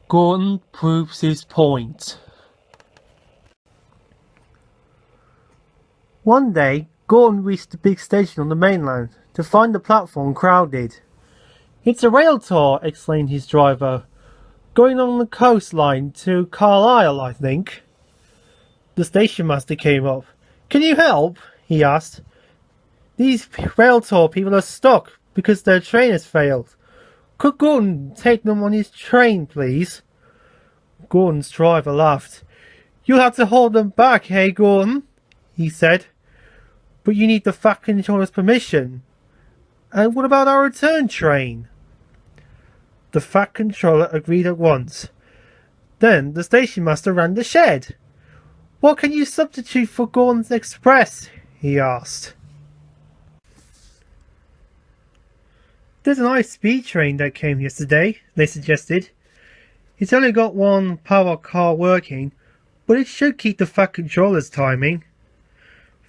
Gordon proves his point. One day, Gordon reached the big station on the mainland to find the platform crowded. "It's a rail tour," explained his driver. "Going on the coastline to Carlisle, I think." The station master came up. "Can you help?" he asked. "These rail tour people are stuck because their train has failed. Could Gordon take them on his train, please?" Gordon's driver laughed. "You'll have to hold them back, hey, Gordon?" he said. "But you need the Fat Controller's permission. And what about our return train?" The Fat Controller agreed at once. Then the station master ran the shed. "What can you substitute for Gordon's Express?" he asked. "There's an high-speed train that came yesterday," they suggested. "It's only got one power car working, but it should keep the Fat Controller's timing."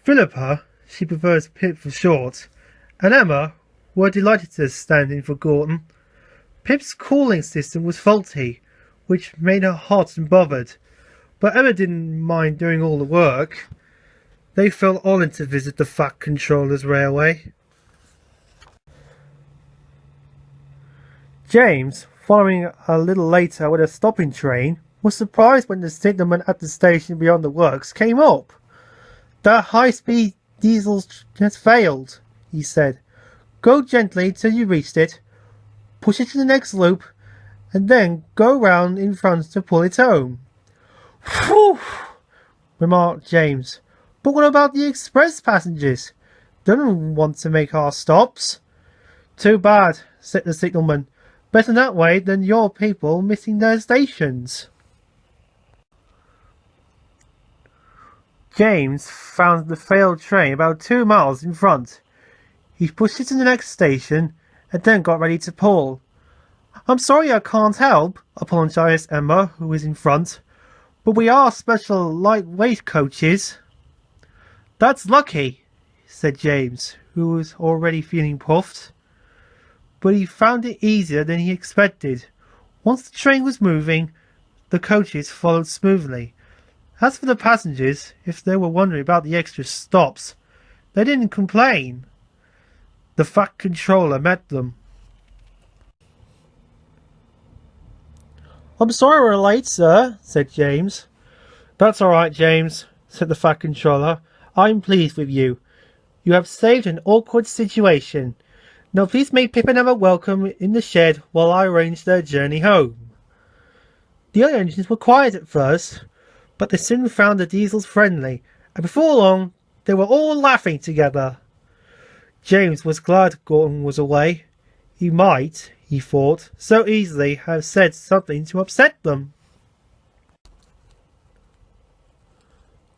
Philippa, she prefers Pip for short, and Emma were delighted to stand in for Gordon. Pip's cooling system was faulty, which made her hot and bothered, but Emma didn't mind doing all the work. They felt honoured to visit the Fat Controller's railway. James, following a little later with a stopping train, was surprised when the signalman at the station beyond the works came up. "That high-speed diesel has failed," he said. "Go gently till you reached it, push it to the next loop, and then go round in front to pull it home." "Whew!" remarked James. "But what about the express passengers? They don't want to make our stops." "Too bad," said the signalman. "Better that way than your people missing their stations." James found the failed train about 2 miles in front. He pushed it to the next station and then got ready to pull. "I'm sorry I can't help," apologised Emma, who was in front. "But we are special lightweight coaches." "That's lucky," said James, who was already feeling puffed. But he found it easier than he expected. Once the train was moving, the coaches followed smoothly. As for the passengers, if they were wondering about the extra stops, they didn't complain. The Fat Controller met them. "I'm sorry we're late, sir," said James. "That's all right, James," said the Fat Controller. "I'm pleased with you. You have saved an awkward situation. Now please make Pip and Emma welcome in the shed while I arrange their journey home." The other engines were quiet at first, but they soon found the diesels friendly, and before long they were all laughing together. James was glad Gordon was away. He might, he thought, so easily have said something to upset them.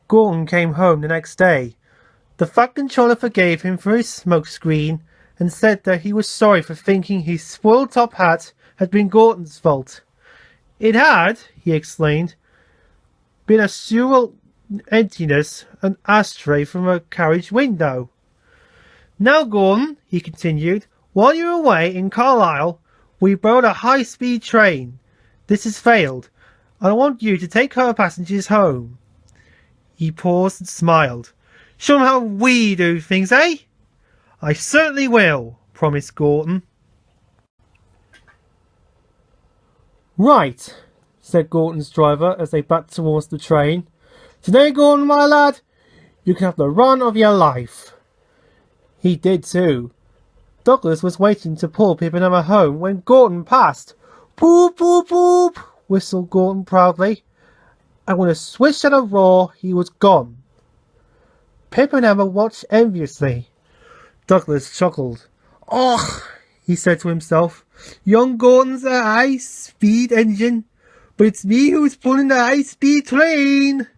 Gordon came home the next day. The Fat Controller forgave him for his smokescreen and said that he was sorry for thinking his spoiled top hat had been Gordon's fault. It had, he explained, been a sewer emptiness, an ashtray from a carriage window. "Now, Gordon," he continued, "while you're away in Carlisle, we borrowed a high-speed train. This has failed, and I want you to take our passengers home." He paused and smiled. "Show them how we do things, eh?" "I certainly will," promised Gordon. "Right," said Gordon's driver as they backed towards the train. "Today, Gordon, my lad, you can have the run of your life." He did too. Douglas was waiting to pull Pip and Emma home when Gordon passed. "Poop, poop, poop," whistled Gordon proudly, and with a swish and a roar he was gone. Pip and Emma watched enviously. Douglas chuckled. "Och," he said to himself, "young Gordon's a high-speed engine, but it's me who's pulling the high-speed train."